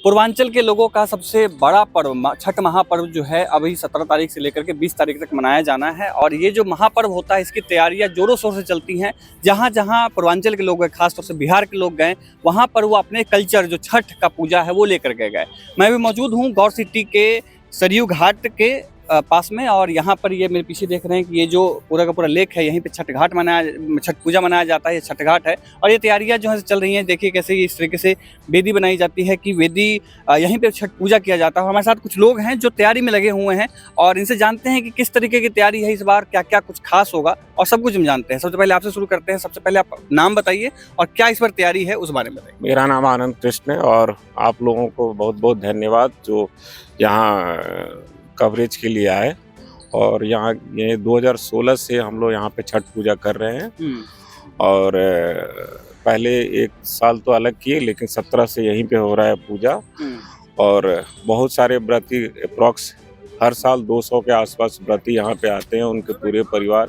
पूर्वांचल के लोगों का सबसे बड़ा पर्व छठ महापर्व जो है अभी 17 तारीख से लेकर के 20 तारीख तक मनाया जाना है। और ये जो महापर्व होता है इसकी तैयारियां जोरों शोर से चलती हैं। जहां जहां पूर्वांचल के लोग गए, खासतौर से बिहार के लोग गए, वहां पर वो अपने कल्चर जो छठ का पूजा है वो लेकर के गए। मैं भी मौजूद हूँ गौर सिटी के सरयू घाट के पास में। और यहाँ पर ये मेरे पीछे देख रहे हैं कि ये जो पूरा का पूरा लेक है, यहीं पे छठ पूजा मनाया जाता है। ये छठ घाट है और ये तैयारियां जो है चल रही हैं। देखिए कैसे इस तरीके से वेदी बनाई जाती है कि वेदी यहीं पे छठ पूजा किया जाता है। हमारे साथ कुछ लोग हैं जो तैयारी में लगे हुए हैं और इनसे जानते हैं कि किस तरीके की तैयारी है इस बार, क्या क्या कुछ खास होगा और सब कुछ हम जानते हैं। सबसे पहले आपसे शुरू करते हैं। सबसे पहले आप नाम बताइए और क्या इस बार तैयारी है उस बारे में बताइए। मेरा नाम आनंद कृष्ण है और आप लोगों को बहुत बहुत धन्यवाद जो यहाँ कवरेज के लिए आए। और यहाँ ये 2016 से हम लोग यहाँ पे छठ पूजा कर रहे हैं। और पहले एक साल तो अलग किए, लेकिन 17 से यहीं पे हो रहा है पूजा। और बहुत सारे व्रती अप्रॉक्स हर साल 200 के आसपास व्रती यहाँ पे आते हैं। उनके पूरे परिवार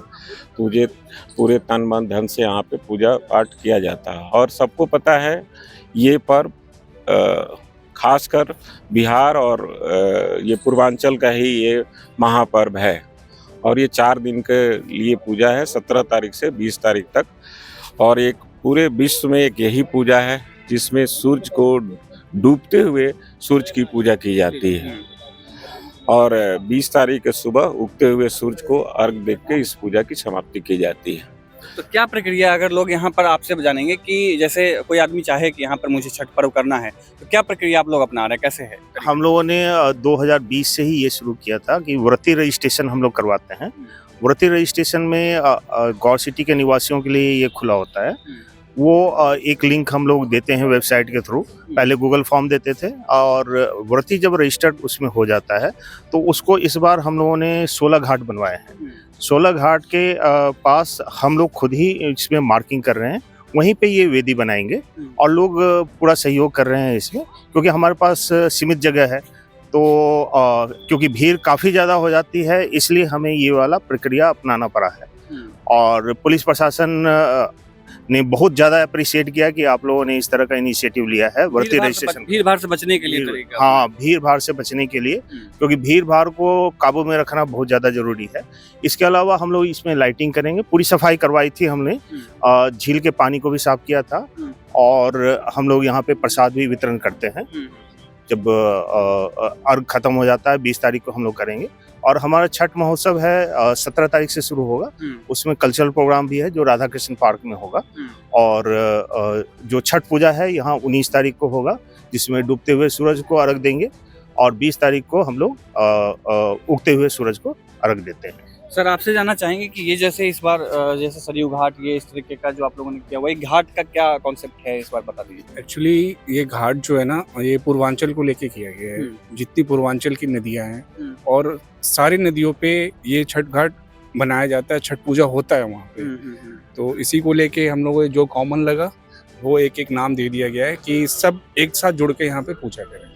पूरे तन मन धन से यहाँ पे पूजा पाठ किया जाता है। और सबको पता है ये पर्व खासकर बिहार और ये पूर्वांचल का ही ये महापर्व है। और ये 4 दिन के लिए पूजा है, 17 तारीख से 20 तारीख तक। और एक पूरे विश्व में एक यही पूजा है जिसमें सूरज को डूबते हुए सूरज की पूजा की जाती है। और 20 तारीख के सुबह उगते हुए सूरज को अर्घ देख के इस पूजा की समाप्ति की जाती है। तो क्या प्रक्रिया, अगर लोग यहाँ पर आपसे जानेंगे कि जैसे कोई आदमी चाहे कि यहाँ पर मुझे छठ पर्व करना है, तो क्या प्रक्रिया आप लोग अपना रहे हैं, कैसे है? हम लोगों ने 2020 से ही ये शुरू किया था कि व्रती रजिस्ट्रेशन हम लोग करवाते हैं। व्रती रजिस्ट्रेशन में गौर सिटी के निवासियों के लिए ये खुला होता है। वो एक लिंक हम लोग देते हैं वेबसाइट के थ्रू। पहले गूगल फॉर्म देते थे और व्रती जब रजिस्टर्ड उसमें हो जाता है तो उसको इस बार हम लोगों ने 16 घाट बनवाए हैं। 16 घाट के पास हम लोग खुद ही इसमें मार्किंग कर रहे हैं, वहीं पे ये वेदी बनाएंगे। और लोग पूरा सहयोग कर रहे हैं इसमें, क्योंकि हमारे पास सीमित जगह है। तो क्योंकि भीड़ काफ़ी ज़्यादा हो जाती है, इसलिए हमें ये वाला प्रक्रिया अपनाना पड़ा है। और पुलिस प्रशासन ने बहुत ज़्यादा अप्रिशिएट किया कि आप लोगों ने इस तरह का इनिशिएटिव लिया है व्रती रजिस्ट्रेशन। भीड़ भाड़ से बचने के लिए तरीका। हाँ, भीड़ भाड़ से बचने के लिए, क्योंकि भीड़ भाड़ को काबू में रखना बहुत ज़्यादा जरूरी है। इसके अलावा हम लोग इसमें लाइटिंग करेंगे, पूरी सफाई करवाई थी हमने, झील के पानी को भी साफ किया था। और हम लोग यहाँ पे प्रसाद भी वितरण करते हैं। जब अर्घ खत्म हो जाता है 20 तारीख को हम लोग करेंगे। और हमारा छठ महोत्सव है 17 तारीख से शुरू होगा। उसमें कल्चरल प्रोग्राम भी है जो राधा कृष्ण पार्क में होगा। और जो छठ पूजा है यहाँ 19 तारीख को होगा, जिसमें डूबते हुए सूरज को अर्घ देंगे। और 20 तारीख को हम लोग उगते हुए सूरज को अर्घ देते हैं। सर, आपसे जानना चाहेंगे कि ये जैसे इस बार जैसे सरयू घाट, ये इस तरीके का जो आप लोगों ने किया, वही घाट का क्या कॉन्सेप्ट है इस बार बता दीजिए। एक्चुअली ये घाट जो है ना, ये पूर्वांचल को लेके किया गया है। जितनी पूर्वांचल की नदियां हैं और सारी नदियों पे ये छठ घाट बनाया जाता है, छठ पूजा होता है वहाँ पे। तो इसी को लेके हम लोगों को जो कॉमन लगा वो एक नाम दे दिया गया है कि सब एक साथ जुड़ के यहाँ पे पूजा करें।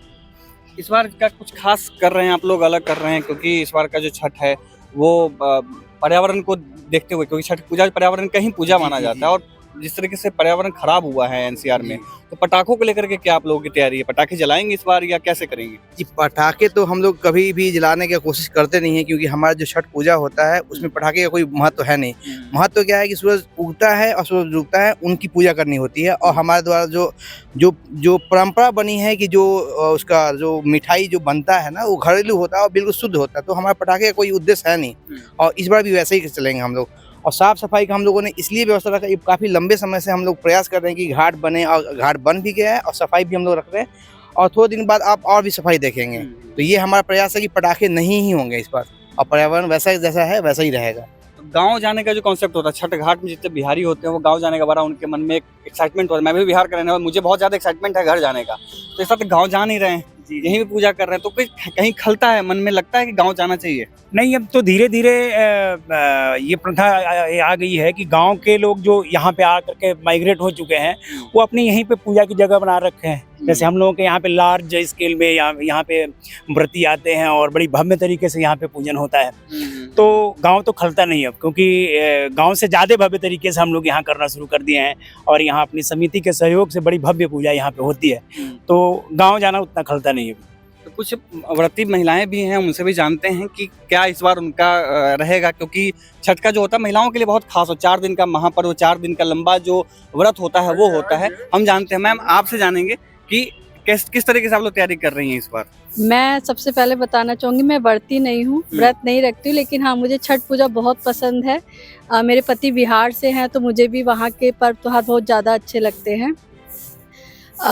इस बार का कुछ खास कर रहे हैं आप लोग, अलग कर रहे हैं, क्योंकि इस बार का जो छठ है वो पर्यावरण को देखते हुए, क्योंकि छठ पूजा पर्यावरण का ही पूजा माना जाता है। और जिस तरीके से पर्यावरण खराब हुआ है एनसीआर में, तो पटाखों को लेकर के क्या आप लोगों की तैयारी है? पटाखे जलाएंगे इस बार या कैसे करेंगे? जी, पटाखे तो हम लोग कभी भी जलाने की कोशिश करते नहीं है, क्योंकि हमारा जो छठ पूजा होता है उसमें पटाखे का कोई महत्व है नहीं। महत्व क्या है कि सूरज उगता है और सूरज डूबता है, उनकी पूजा करनी होती है। और हमारे द्वारा जो परंपरा बनी है कि जो उसका जो मिठाई जो बनता है ना, वो घरेलू होता है और बिल्कुल शुद्ध होता है। तो हमारे पटाखे का कोई उद्देश्य है नहीं। और इस बार भी वैसे ही चलेंगे हम लोग। और साफ़ सफाई का हम लोगों ने इसलिए व्यवस्था रखा, ये काफ़ी लंबे समय से हम लोग प्रयास कर रहे हैं कि घाट बने, और घाट बन भी गया है और सफाई भी हम लोग रख रहे हैं। और थोड़े दिन बाद आप और भी सफाई देखेंगे। तो ये हमारा प्रयास है कि पटाखे नहीं ही होंगे इस बार, और पर्यावरण वैसा जैसा है वैसा ही रहेगा। गांव जाने का जो कॉन्सेप्ट होता है, छठ घाट में जितने बिहारी होते हैं वो गांव जाने का बड़ा उनके मन में एक एक्साइटमेंट होता है। मैं भी बिहार का रहने वाला, मुझे बहुत ज़्यादा एक्साइटमेंट है घर जाने का। तो इस तो गाँव जा नहीं रहे हैं, यहीं भी पूजा कर रहे हैं, तो कहीं खलता है मन में, लगता है कि गाँव जाना चाहिए? नहीं, अब तो धीरे धीरे ये प्रथा आ गई है कि गांव के लोग जो यहाँ पे आकर के माइग्रेट हो चुके हैं, वो अपनी यहीं पे पूजा की जगह बना रखे हैं। जैसे हम लोगों के यहाँ पे लार्ज स्केल में यहाँ पे व्रती आते हैं और बड़ी भव्य तरीके से यहाँ पे पूजन होता है। तो गांव तो खलता नहीं अब, क्योंकि गांव से ज़्यादा भव्य तरीके से हम लोग यहाँ करना शुरू कर दिए हैं और यहाँ अपनी समिति के सहयोग से बड़ी भव्य पूजा यहाँ पे होती है। तो गांव जाना उतना खलता नहीं है। तो कुछ व्रती महिलाएं भी हैं, उनसे भी जानते हैं कि क्या इस बार उनका रहेगा, क्योंकि छठ का जो होता है महिलाओं के लिए बहुत खास हो, 4 दिन का महापर्व, 4 दिन का लंबा जो व्रत होता है वो होता है। हम जानते हैं, मैम आपसे जानेंगे कि किस तरीके से आप लोग तैयारी कर रही हैं इस बार। मैं सबसे पहले बताना चाहूँगी, मैं व्रती नहीं हूँ, व्रत नहीं रखती हूँ, लेकिन हाँ मुझे छठ पूजा बहुत पसंद है। मेरे पति बिहार से हैं तो मुझे भी वहाँ के पर्व त्योहार बहुत ज़्यादा अच्छे लगते हैं।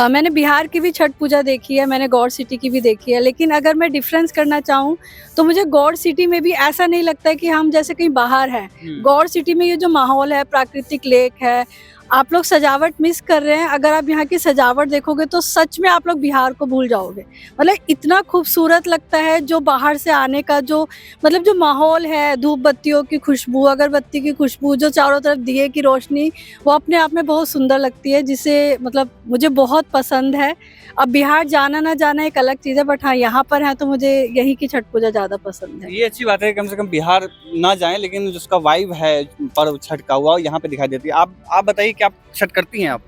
मैंने बिहार की भी छठ पूजा देखी है, मैंने गौड़ सिटी की भी देखी है, लेकिन अगर मैं डिफरेंस करना चाहूँ तो मुझे गौड़ सिटी में भी ऐसा नहीं लगता है कि हम जैसे कहीं बाहर हैं। गौड़ सिटी में ये जो माहौल है, प्राकृतिक लेक है, आप लोग सजावट मिस कर रहे हैं। अगर आप यहाँ की सजावट देखोगे तो सच में आप लोग बिहार को भूल जाओगे। मतलब इतना खूबसूरत लगता है जो बाहर से आने का जो मतलब जो माहौल है, धूप बत्तियों की खुशबू, अगरबत्ती की खुशबू, जो चारों तरफ दिए की रोशनी, वो अपने आप में बहुत सुंदर लगती है, जिसे मतलब मुझे बहुत पसंद है। अब बिहार जाना ना जाना एक अलग चीज़ है, बट हाँ यहाँ पर है तो मुझे यहीं की छठ पूजा ज़्यादा पसंद है। ये अच्छी बात है, कम से कम बिहार ना जाएं, लेकिन जिसका वाइब है पर्व छठ का हुआ यहाँ पे दिखाई देती है। आप बताइए कि आप छठ करती हैं आप?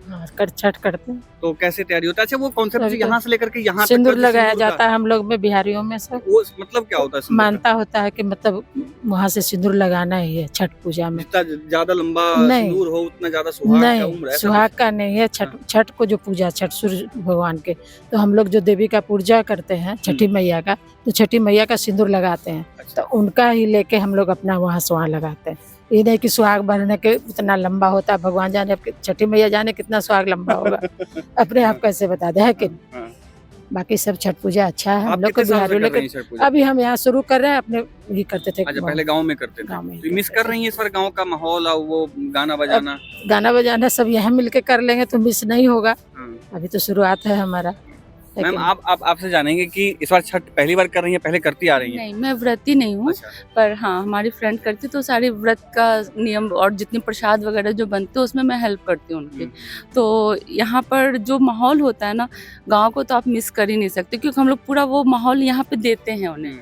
छठ करते हैं। तो कैसे तैयारी होता है? अच्छा, वो कॉन्सेप्ट यहाँ से लेकर के यहाँ तक सिंदूर का जो लगाया सिंदूर का- जाता है हम लोग में, बिहारियों में सब। वो मतलब क्या होता है सिंदूर का? मानता होता है कि मतलब वहाँ से सिंदूर लगाना ही है छठ पूजा में। जितना ज्यादा लंबा नहीं। सिंदूर हो उतना ज्यादा सुहाग का उम्र नहीं, है। सुहाग का नहीं है। छठ को जो पूजा, छठ सूर्य भगवान के, तो हम लोग जो देवी का पूजा करते हैं छठी मैया का, तो छठी मैया का सिंदूर लगाते हैं। अच्छा। तो उनका ही लेके हम लोग अपना वहाँ सुहाग लगाते हैं। ये नहीं कि सुहाग बनने के उतना लंबा होता है, भगवान जाने, छठी मैया जाने कितना सुहाग लंबा होगा। अपने आप कैसे बता दे है कि हाँ। बाकी सब छठ पूजा अच्छा है। आप हम लोग को कितने साल से बिहारियों कर रही लेके हैं छठ पूजा? अभी हम यहाँ शुरू कर रहे हैं, अपने ही करते थे। अच्छा, पहले गांव में करते थे। गाँव में ही तो मिस करते कर रही हैं इस बार गांव का माहौल और वो गाना बजाना? गाना बजाना सब यहाँ मिलके कर लेंगे तो मिस नहीं होगा। हाँ। अभी तो शुरुआत है हमारा। मैम लेकिन आपसे जानेंगे कि इस बार छठ पहली बार कर रही हैं, पहले करती आ रही हैं? नहीं, मैं व्रती नहीं हूँ। अच्छा। पर हाँ हमारी फ्रेंड करती, तो सारे व्रत का नियम और जितने प्रसाद वगैरह जो बनते हैं उसमें मैं हेल्प करती हूँ उनकी। तो यहाँ पर जो माहौल होता है ना, गांव को तो आप मिस कर ही नहीं सकते, क्योंकि हम लोग पूरा वो माहौल यहाँ पे देते हैं उन्हें।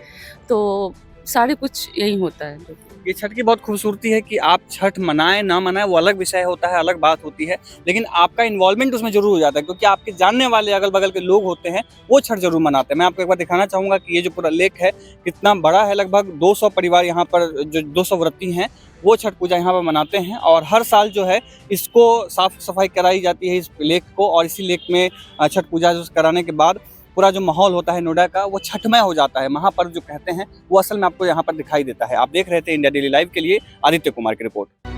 तो सारे कुछ यही होता है। ये छठ की बहुत खूबसूरती है कि आप छठ मनाएं ना मनाएं वो अलग विषय होता है, अलग बात होती है, लेकिन आपका इन्वॉल्वमेंट उसमें जरूर हो जाता है, क्योंकि आपके जानने वाले अगल बगल के लोग होते हैं वो छठ जरूर मनाते हैं। मैं आपको एक बार दिखाना चाहूँगा कि ये जो पूरा लेक है कितना बड़ा है। लगभग 200 परिवार यहाँ पर, जो 200 व्रती हैं वो छठ पूजा यहाँ पर मनाते हैं, और हर साल जो है इसको साफ सफाई कराई जाती है इस लेक को, और इसी लेक में छठ पूजा कराने के बाद पूरा जो माहौल होता है नोएडा का वो छठमय हो जाता है। महापर्व जो कहते हैं वो असल में आपको यहाँ पर दिखाई देता है। आप देख रहे थे इंडिया डेली लाइव के लिए आदित्य कुमार की रिपोर्ट।